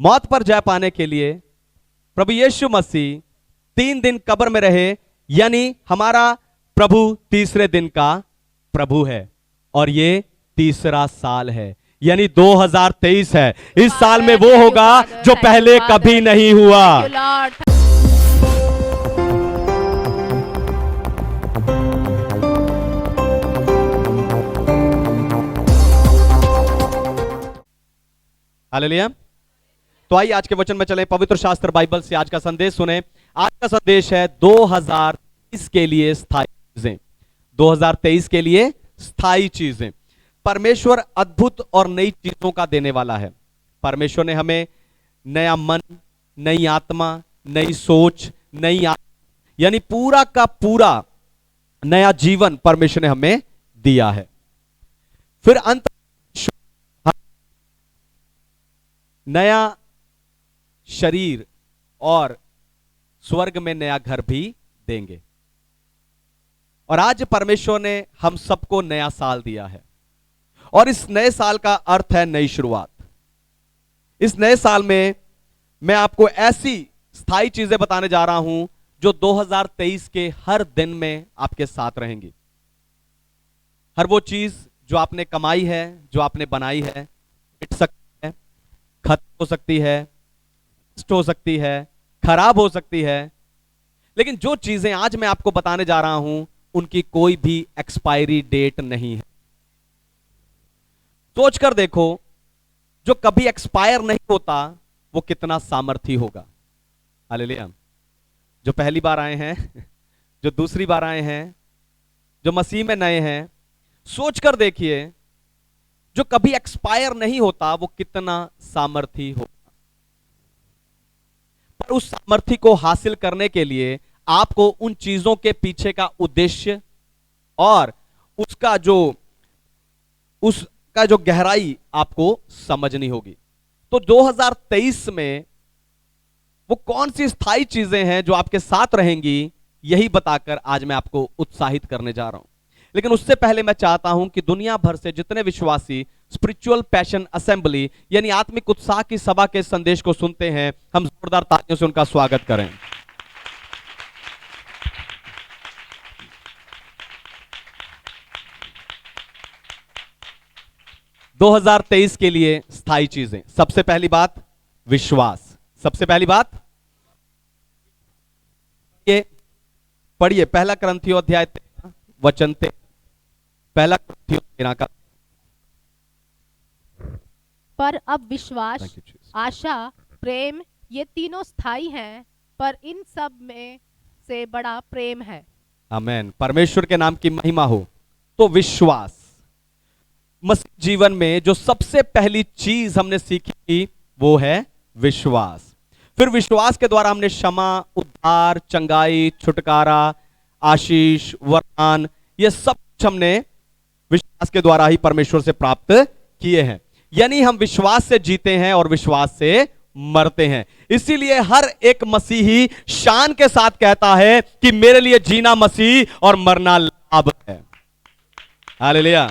मौत पर जय पाने के लिए प्रभु यीशु मसीह 3 दिन कब्र में रहे, यानी हमारा प्रभु तीसरे दिन का प्रभु है। और ये तीसरा साल है, यानी 2023 है। इस साल में वो होगा जो पहले कभी नहीं हुआ। हालेलुया। तो आइए आज के वचन में चलें, पवित्र शास्त्र बाइबल से आज का संदेश सुने। आज का संदेश है 2023 के लिए स्थायी चीजें। 2023 के लिए स्थायी चीजें। परमेश्वर अद्भुत और नई चीजों का देने वाला है। परमेश्वर ने हमें नया मन, नई आत्मा, नई सोच, यानी पूरा का पूरा नया जीवन परमेश्वर ने हमें दिया है। फिर अंत नया शरीर और स्वर्ग में नया घर भी देंगे। और आज परमेश्वर ने हम सबको नया साल दिया है, और इस नए साल का अर्थ है नई शुरुआत। इस नए साल में मैं आपको ऐसी स्थायी चीजें बताने जा रहा हूं जो 2023 के हर दिन में आपके साथ रहेंगी। हर वो चीज जो आपने कमाई है, जो आपने बनाई है, मिट सकती है, खत्म हो सकती है, नष्ट हो सकती है, खराब हो सकती है, लेकिन जो चीजें आज मैं आपको बताने जा रहा हूं उनकी कोई भी एक्सपायरी डेट नहीं है। सोचकर देखो, जो कभी एक्सपायर नहीं होता वो कितना सामर्थी होगा। हालेलुया। जो पहली बार आए हैं, जो दूसरी बार आए हैं, जो मसीह में नए हैं, सोचकर देखिए जो कभी एक्सपायर नहीं होता वो कितना सामर्थी होगा। पर उस सामर्थ्य को हासिल करने के लिए आपको उन चीजों के पीछे का उद्देश्य और उसका जो गहराई आपको समझनी होगी। तो 2023 में वो कौन सी स्थायी चीजें हैं जो आपके साथ रहेंगी, यही बताकर आज मैं आपको उत्साहित करने जा रहा हूं। लेकिन उससे पहले मैं चाहता हूं कि दुनिया भर से जितने विश्वासी स्पिरिचुअल पैशन असेंबली यानी आत्मिक उत्साह की सभा के संदेश को सुनते हैं, हम जोरदार तालियों से उनका स्वागत करें। दो 2023 के लिए स्थायी चीजें। सबसे पहली बात विश्वास। सबसे पहली बात ये पढ़िए, पहला कुरिन्थियों अध्याय 13 वचन 13। पहला कुरिन्थियों 13 का। पर अब विश्वास, आशा, प्रेम ये तीनों स्थायी हैं, पर इन सब में से बड़ा प्रेम है। आमेन। परमेश्वर के नाम की महिमा हो। तो विश्वास, मसीह जीवन में जो सबसे पहली चीज हमने सीखी थी वो है विश्वास। फिर विश्वास के द्वारा हमने क्षमा, उद्धार, चंगाई, छुटकारा, आशीष, वरदान, ये सब कुछ हमने विश्वास के द्वारा ही परमेश्वर से प्राप्त किए हैं। यानी हम विश्वास से जीते हैं और विश्वास से मरते हैं। इसीलिए हर एक मसीही शान के साथ कहता है कि मेरे लिए जीना मसीह और मरना लाभ है। हालेलुया।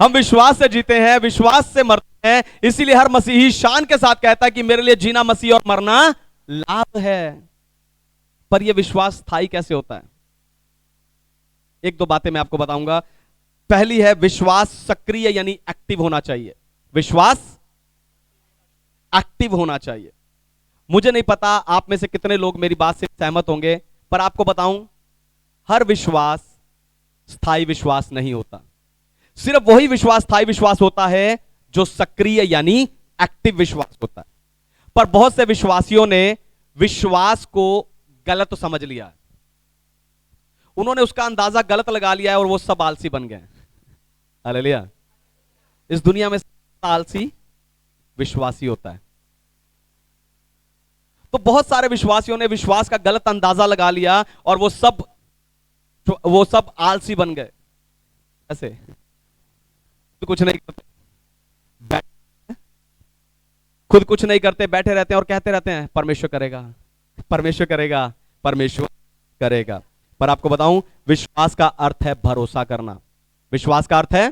हम विश्वास से जीते हैं, विश्वास से मरते हैं, इसीलिए हर मसीही शान के साथ कहता है कि मेरे लिए जीना मसीह और मरना लाभ है। पर यह विश्वास स्थायी कैसे होता है? एक दो बातें मैं आपको बताऊंगा। पहली है, विश्वास सक्रिय यानी एक्टिव होना चाहिए। विश्वास एक्टिव होना चाहिए। मुझे नहीं पता आप में से कितने लोग मेरी बात से सहमत होंगे, पर आपको बताऊं, हर विश्वास स्थायी विश्वास नहीं होता। सिर्फ वही विश्वास स्थायी विश्वास होता है जो सक्रिय यानी एक्टिव विश्वास होता है। पर बहुत से विश्वासियों ने विश्वास को गलत समझ लिया है। उन्होंने उसका अंदाजा गलत लगा लिया है और वो सब आलसी बन गए। हालेलुया। इस दुनिया में आलसी विश्वासी होता है। तो बहुत सारे विश्वासियों ने विश्वास का गलत अंदाजा लगा लिया और वो सब आलसी बन गए। ऐसे तो कुछ नहीं करते, खुद कुछ नहीं करते, बैठे रहते हैं और कहते रहते हैं परमेश्वर करेगा, परमेश्वर करेगा, परमेश्वर करेगा। पर आपको बताऊं, विश्वास का अर्थ है भरोसा करना। विश्वास का अर्थ है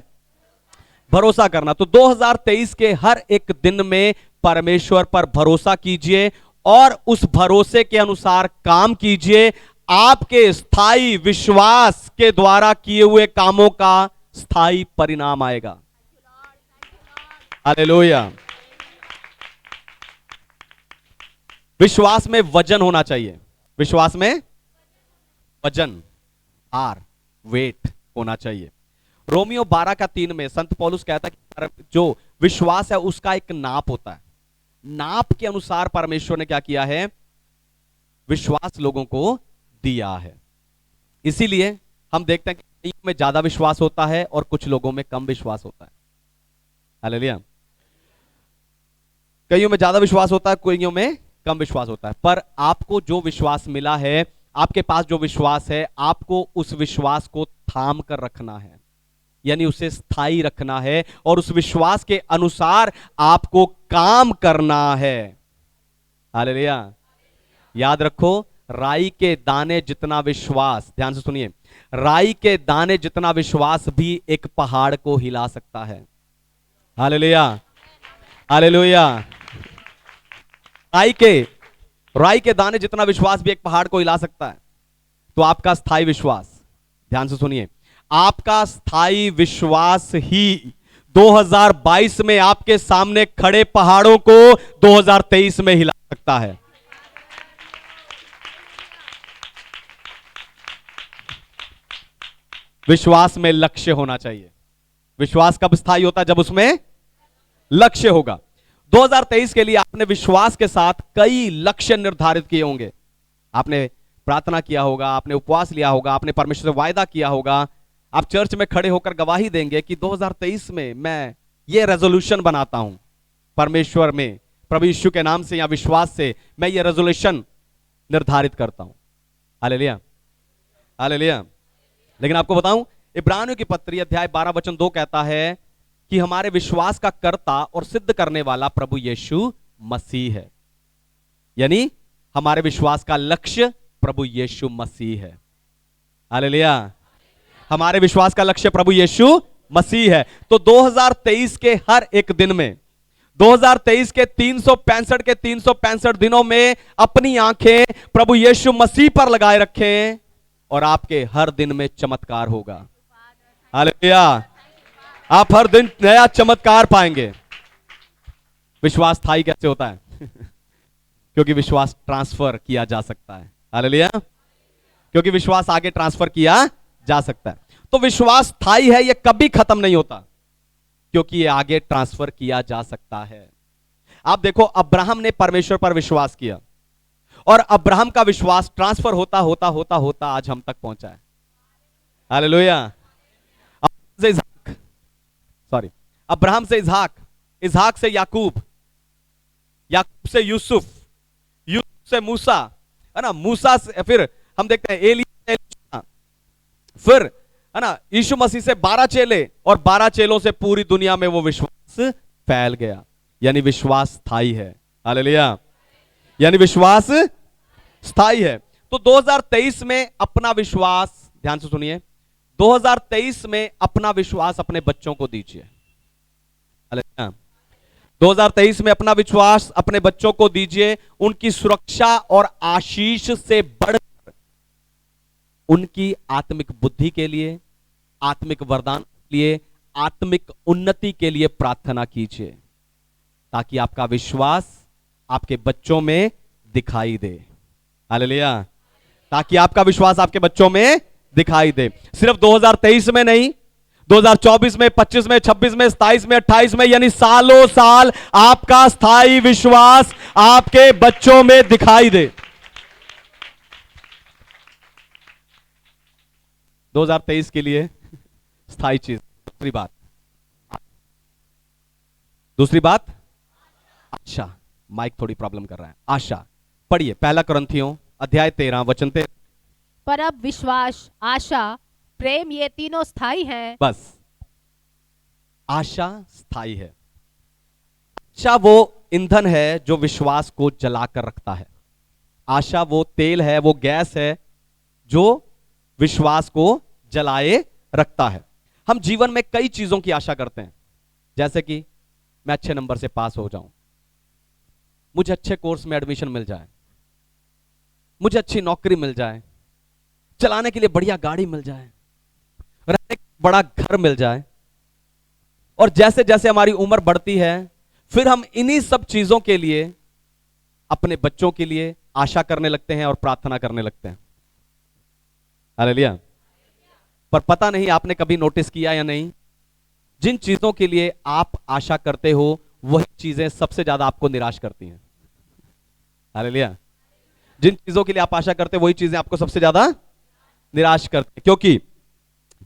भरोसा करना। तो 2023 के हर एक दिन में परमेश्वर पर भरोसा कीजिए और उस भरोसे के अनुसार काम कीजिए। आपके स्थायी विश्वास के द्वारा किए हुए कामों का स्थायी परिणाम आएगा। हालेलुया। विश्वास में वजन होना चाहिए। विश्वास में वजन, आर, वेट होना चाहिए। रोमियो 12:3 में संत पौलुस कहता है कि जो विश्वास है उसका एक नाप होता है। नाप के अनुसार परमेश्वर ने क्या किया है? विश्वास लोगों को दिया है। इसीलिए हम देखते हैं कि कईयों में ज्यादा विश्वास होता है और कुछ लोगों में कम विश्वास होता है। हालेलुया। कईयों में ज्यादा विश्वास होता है, कईयों में कम विश्वास होता है। पर आपको जो विश्वास मिला है, आपके पास जो विश्वास है, आपको उस विश्वास को थाम कर रखना है, यानी उसे स्थायी रखना है और उस विश्वास के अनुसार आपको काम करना है। हालेलुया। याद रखो, राई के दाने जितना विश्वास, ध्यान से सुनिए, राई के दाने जितना विश्वास भी एक पहाड़ को हिला सकता है। Hallelujah, hallelujah. राई के दाने जितना विश्वास भी एक पहाड़ को हिला सकता है। तो आपका स्थायी विश्वास, ध्यान से सुनिए, आपका स्थायी विश्वास ही 2022 में आपके सामने खड़े पहाड़ों को 2023 में हिला सकता है। विश्वास में लक्ष्य होना चाहिए। विश्वास कब स्थायी होता है? जब उसमें लक्ष्य होगा। 2023 के लिए आपने विश्वास के साथ कई लक्ष्य निर्धारित किए होंगे। आपने प्रार्थना किया होगा, आपने उपवास लिया होगा, आपने परमेश्वर से वायदा किया होगा। आप चर्च में खड़े होकर गवाही देंगे कि 2023 में मैं ये रेजोल्यूशन बनाता हूं परमेश्वर में, प्रभु यीशु के नाम से या विश्वास से मैं ये रेजोल्यूशन निर्धारित करता हूं। Hallelujah, hallelujah. लेकिन आपको बताऊं, इब्रानियों की पत्री अध्याय 12:2 कहता है कि हमारे विश्वास का कर्ता और सिद्ध करने वाला प्रभु यीशु मसीह है। यानी हमारे विश्वास का लक्ष्य प्रभु यीशु मसीह है। हालेलुया। हमारे विश्वास का लक्ष्य प्रभु यीशु मसीह है। तो 2023 के हर एक दिन में, 2023 के 365 दिनों में अपनी आंखें प्रभु यीशु मसीह पर लगाए रखें और आपके हर दिन में चमत्कार होगा। हालेलुया। आप हर दिन नया चमत्कार पाएंगे। विश्वास स्थायी कैसे होता है? क्योंकि विश्वास ट्रांसफर किया जा सकता है। हालेलुया। क्योंकि विश्वास आगे ट्रांसफर किया जा सकता है। तो विश्वास स्थायी है, यह कभी खत्म नहीं होता, क्योंकि यह आगे ट्रांसफर किया जा सकता है। आप देखो, अब्राहम ने परमेश्वर पर विश्वास किया और अब्राहम का विश्वास ट्रांसफर होता होता होता होता आज हम तक पहुंचा है। हालेलुया। अब्राहम से इसहाक, इसहाक से याकूब, याकूब से यूसुफ, यूसुफ से मूसा, है ना, मूसा से फिर हम देखते हैं एलिया, फिर है ना यीशु मसीह से 12 चेले और 12 चेलों से पूरी दुनिया में वो विश्वास फैल गया। यानी विश्वास स्थायी है। हालेलुया। यानी विश्वास स्थायी है। तो 2023 में अपना विश्वास, ध्यान से सुनिए, 2023 में अपना विश्वास अपने बच्चों को दीजिए। 2023 में अपना विश्वास अपने बच्चों को दीजिए। उनकी सुरक्षा और आशीष से बढ़कर उनकी आत्मिक बुद्धि के लिए, आत्मिक वरदान के लिए, आत्मिक उन्नति के लिए प्रार्थना कीजिए, ताकि आपका विश्वास आपके बच्चों में दिखाई दे। हालेलुया। ताकि आपका विश्वास आपके बच्चों में दिखाई दे। सिर्फ 2023 में नहीं, 2024 में, 25 में, 26 में, 27 में, 28 में, यानी सालों साल आपका स्थायी विश्वास आपके बच्चों में दिखाई दे। 2023 के लिए स्थायी चीज। दूसरी बात आशा। माइक थोड़ी प्रॉब्लम कर रहा है। आशा पढ़िए, पहला कुरिन्थियों अध्याय 13 वचन 13। पर अब विश्वास, आशा, प्रेम ये तीनों स्थायी हैं। बस, आशा स्थायी है। आशा वो ईंधन है जो विश्वास को जलाकर रखता है। आशा वो तेल है, वो गैस है जो विश्वास को जलाए रखता है। हम जीवन में कई चीजों की आशा करते हैं। जैसे कि मैं अच्छे नंबर से पास हो जाऊं, मुझे अच्छे कोर्स में एडमिशन मिल जाए, मुझे अच्छी नौकरी मिल जाए, चलाने के लिए बढ़िया गाड़ी मिल जाए, रहने के लिए बड़ा घर मिल जाए। और जैसे जैसे हमारी उम्र बढ़ती है, फिर हम इन्हीं सब चीजों के लिए अपने बच्चों के लिए आशा करने लगते हैं और प्रार्थना करने लगते हैं। हालेलुया। पर पता नहीं आपने कभी नोटिस किया या नहीं, जिन चीजों के लिए आप आशा करते हो वही चीजें सबसे ज्यादा आपको निराश करती हैं। हालेलुया। जिन चीजों के लिए आप आशा करते हो वही चीजें आपको सबसे ज्यादा निराश करती हैं, क्योंकि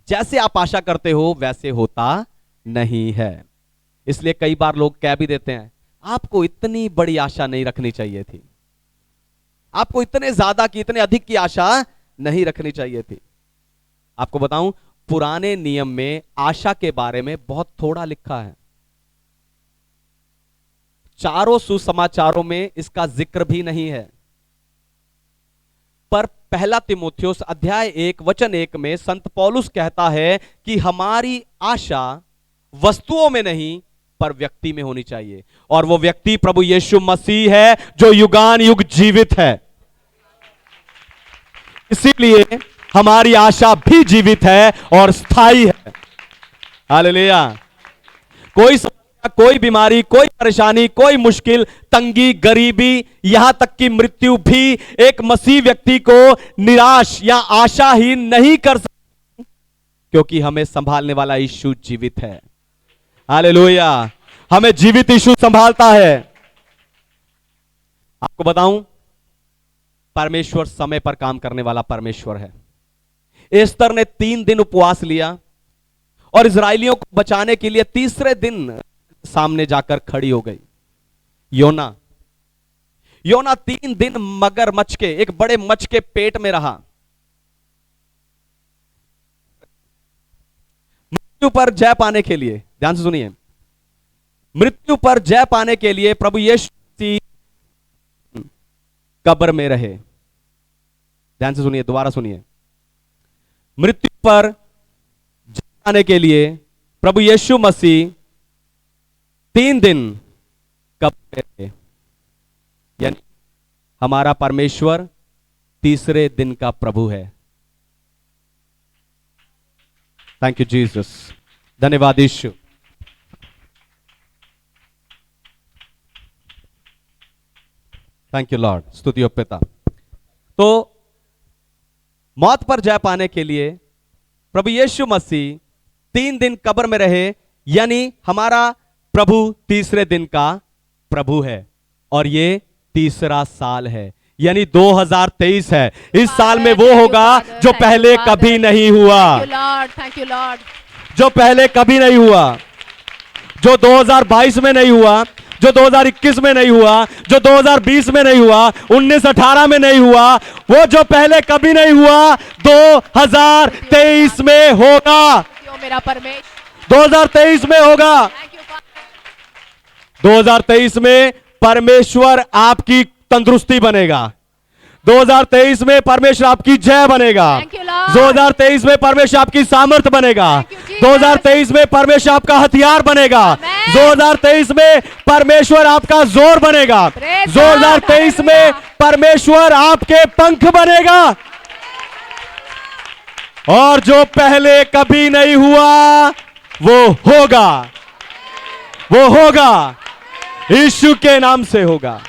जैसे आप आशा करते हो वैसे होता नहीं है। इसलिए कई बार लोग कह भी देते हैं, आपको इतनी बड़ी आशा नहीं रखनी चाहिए थी, आपको इतने ज्यादा की, इतने अधिक की आशा नहीं रखनी चाहिए थी। आपको बताऊं, पुराने नियम में आशा के बारे में बहुत थोड़ा लिखा है। चारों सुसमाचारों में इसका जिक्र भी नहीं है। पर पहला तीमुथियुस अध्याय 1 वचन 1 में संत पौलुस कहता है कि हमारी आशा वस्तुओं में नहीं पर व्यक्ति में होनी चाहिए, और वो व्यक्ति प्रभु यीशु मसीह है जो युगान युग जीवित है। इसीलिए हमारी आशा भी जीवित है और स्थायी है। हालेलुया। कोई समस्या, कोई बीमारी, कोई परेशानी, कोई मुश्किल, तंगी, गरीबी, यहां तक कि मृत्यु भी एक मसीह व्यक्ति को निराश या आशाहीन नहीं कर सकती, क्योंकि हमें संभालने वाला यीशु जीवित है। हालेलुया। हमें जीवित यीशु संभालता है। आपको बताऊं, परमेश्वर समय पर काम करने वाला परमेश्वर है। एस्तर ने 3 दिन उपवास लिया और इजरायलियों को बचाने के लिए तीसरे दिन सामने जाकर खड़ी हो गई। योना 3 दिन मगरमच्छ के, एक बड़े मच्छ के पेट में रहा। मृत्यु पर जय पाने के लिए, ध्यान से सुनिए, मृत्यु पर जय पाने के लिए प्रभु यीशु मसीह कब्र में रहे। ध्यान से सुनिए, दोबारा सुनिए। मृत्यु पर जय पाने के लिए प्रभु यीशु मसीह 3 दिन कब्र में रहे। यानी हमारा परमेश्वर तीसरे दिन का प्रभु है। Thank you Jesus. धन्यवाद यीशु। Thank you Lord. स्तुति हो पिता। तो मौत पर जय पाने के लिए प्रभु यीशु मसीह 3 दिन कब्र में रहे, यानी हमारा प्रभु तीसरे दिन का प्रभु है। और ये तीसरा साल है, यानी 2023 है। इस साल में वो होगा जो पहले कभी नहीं हुआ, थैंक यू लॉर्ड, जो पहले कभी नहीं हुआ, जो 2022 में नहीं हुआ, जो 2021 में नहीं हुआ, जो 2020 में नहीं हुआ, 19-18 में नहीं हुआ, वो जो पहले कभी नहीं हुआ 2023 में होगा। मेरा परमेश्वर 2023 में होगा। 2023 में परमेश्वर आपकी तंदुरुस्ती बनेगा। 2023 में परमेश्वर आपकी जय बनेगा। 2023 में परमेश्वर आपकी सामर्थ्य बनेगा। 2023 में परमेश्वर आपका हथियार बनेगा। 2023 में परमेश्वर आपका जोर बनेगा। 2023 में परमेश्वर आपके पंख बनेगा। और जो पहले कभी नहीं हुआ वो होगा, वो होगा, यीशु के नाम से होगा।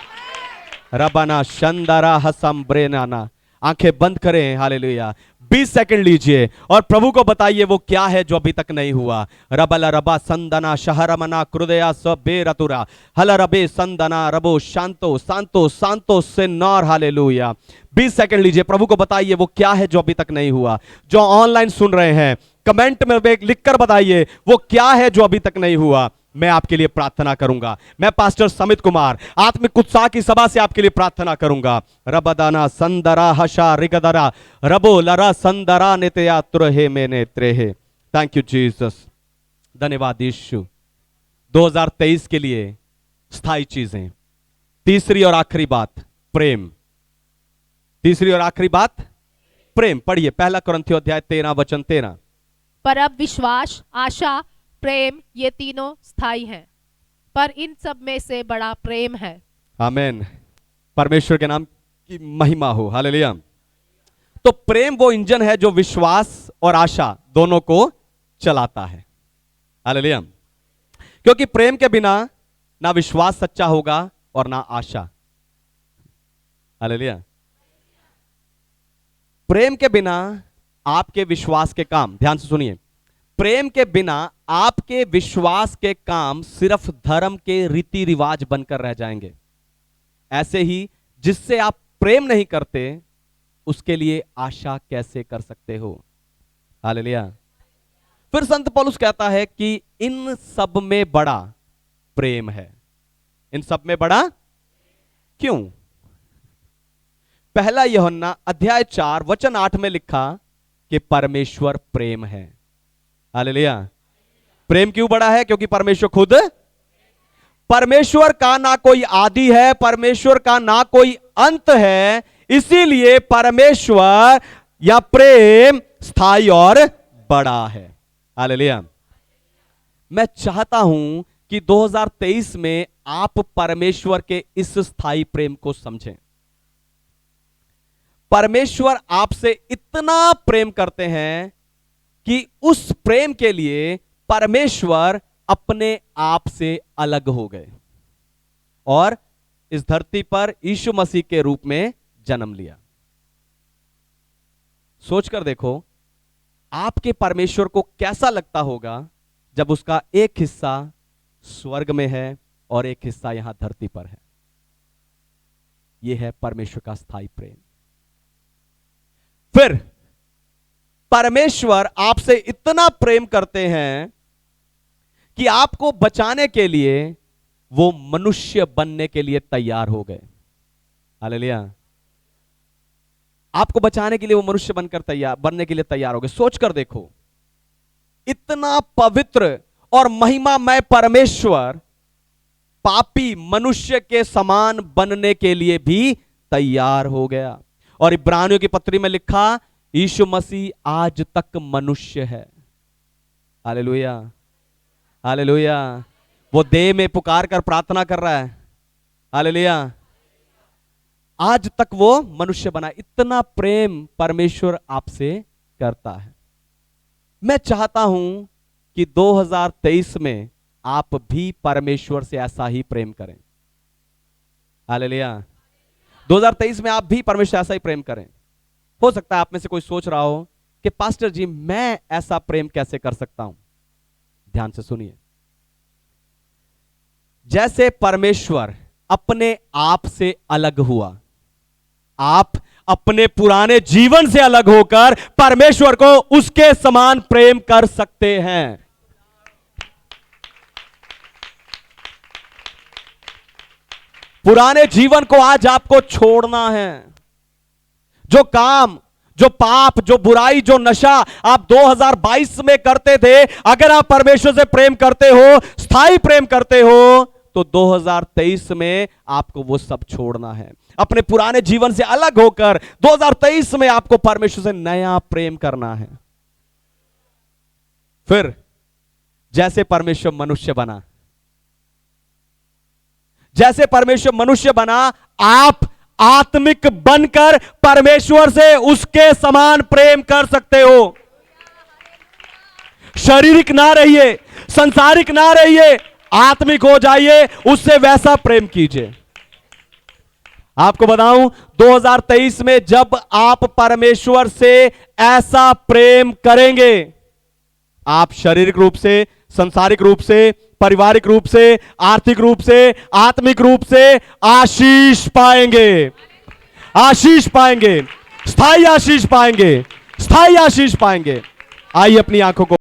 रबाना शंदरा हसम ब्रेनाना। आंखें बंद करें। हालेलुया। 20 सेकंड लीजिए और प्रभु को बताइए वो क्या है जो अभी तक नहीं हुआ। रबला रबा संदना शहरमना क्रुदया सबे रतुरा हल रबे संदना रबो शांतो सांतो सांतो से नौर। हालेलुया। 20 सेकंड लीजिए, प्रभु को बताइए वो क्या है जो अभी तक नहीं हुआ। जो ऑनलाइन सुन रहे हैं, कमेंट में लिखकर बताइए वो क्या है जो अभी तक नहीं हुआ। मैं आपके लिए प्रार्थना करूंगा। मैं पास्टर समित कुमार आत्मिक उत्साह की सभा से आपके लिए प्रार्थना करूंगा। रबदाना संदरा हशा रिगदरा रबो लरा संदरा नेतया तुरहे में नेत्रेहे। Thank you Jesus. धन्यवाद यीशु। 2023 के लिए स्थायी चीजें। तीसरी और आखिरी बात, प्रेम। तीसरी और आखिरी बात, प्रेम। पढ़िए 1 कुरिन्थियों अध्याय 13 वचन 13। पर अब विश्वास, आशा, प्रेम ये तीनों स्थायी हैं, पर इन सब में से बड़ा प्रेम है। आमेन। परमेश्वर के नाम की महिमा हो। हालेलुया। तो प्रेम वो इंजन है जो विश्वास और आशा दोनों को चलाता है। हालेलुया। क्योंकि प्रेम के बिना ना विश्वास सच्चा होगा और ना आशा। हालेलुया। प्रेम के बिना आपके विश्वास के काम, ध्यान से सुनिए, प्रेम के बिना आपके विश्वास के काम सिर्फ धर्म के रीति रिवाज बनकर रह जाएंगे। ऐसे ही जिससे आप प्रेम नहीं करते उसके लिए आशा कैसे कर सकते हो। हालेलुया। फिर संत पौलुस कहता है कि इन सब में बड़ा प्रेम है। इन सब में बड़ा क्यों? पहला यूहन्ना अध्याय 4 वचन 8 में लिखा कि परमेश्वर प्रेम है। हालेलुया। प्रेम क्यों बड़ा है? क्योंकि परमेश्वर खुद, परमेश्वर का ना कोई आदि है, परमेश्वर का ना कोई अंत है, इसीलिए परमेश्वर या प्रेम स्थायी और बड़ा है। हालेलुया। मैं चाहता हूं कि 2023 में आप परमेश्वर के इस स्थायी प्रेम को समझें। परमेश्वर आपसे इतना प्रेम करते हैं कि उस प्रेम के लिए परमेश्वर अपने आप से अलग हो गए और इस धरती पर यीशु मसीह के रूप में जन्म लिया। सोचकर देखो, आपके परमेश्वर को कैसा लगता होगा जब उसका एक हिस्सा स्वर्ग में है और एक हिस्सा यहां धरती पर है। यह है परमेश्वर का स्थायी प्रेम। फिर परमेश्वर आपसे इतना प्रेम करते हैं कि आपको बचाने के लिए वो मनुष्य बनने के लिए तैयार हो गए। हालेलुया। आपको बचाने के लिए वो मनुष्य बनने के लिए तैयार हो गए। सोचकर देखो, इतना पवित्र और महिमामय परमेश्वर पापी मनुष्य के समान बनने के लिए भी तैयार हो गया। और इब्रानियों की पत्री में लिखा, यीशु मसीह आज तक मनुष्य है। हालेलुया। हालेलुया। वो देह में पुकार कर प्रार्थना कर रहा है। हालेलुया। आज तक वो मनुष्य बना। इतना प्रेम परमेश्वर आपसे करता है। मैं चाहता हूं कि 2023 में आप भी परमेश्वर से ऐसा ही प्रेम करें। हालेलुया। 2023 में आप भी परमेश्वर से ऐसा ही प्रेम करें। हो सकता है आप में से कोई सोच रहा हो कि पास्टर जी मैं ऐसा प्रेम कैसे कर सकता हूं। ध्यान से सुनिए, जैसे परमेश्वर अपने आप से अलग हुआ, आप अपने पुराने जीवन से अलग होकर परमेश्वर को उसके समान प्रेम कर सकते हैं। पुराने जीवन को आज आपको छोड़ना है। जो काम, जो पाप, जो बुराई, जो नशा आप 2022 में करते थे, अगर आप परमेश्वर से प्रेम करते हो, स्थायी प्रेम करते हो, तो 2023 में आपको वो सब छोड़ना है। अपने पुराने जीवन से अलग होकर 2023 में आपको परमेश्वर से नया प्रेम करना है। फिर जैसे परमेश्वर मनुष्य बना, जैसे परमेश्वर मनुष्य बना, आप आत्मिक बनकर परमेश्वर से उसके समान प्रेम कर सकते हो। शारीरिक ना रहिए, संसारिक ना रहिए, आत्मिक हो जाइए, उससे वैसा प्रेम कीजिए। आपको बताऊं, 2023 में जब आप परमेश्वर से ऐसा प्रेम करेंगे, आप शारीरिक रूप से, संसारिक रूप से, पारिवारिक रूप से, आर्थिक रूप से, आत्मिक रूप से आशीष पाएंगे। आशीष पाएंगे, स्थायी आशीष पाएंगे, स्थायी आशीष पाएंगे। आइए अपनी आंखों को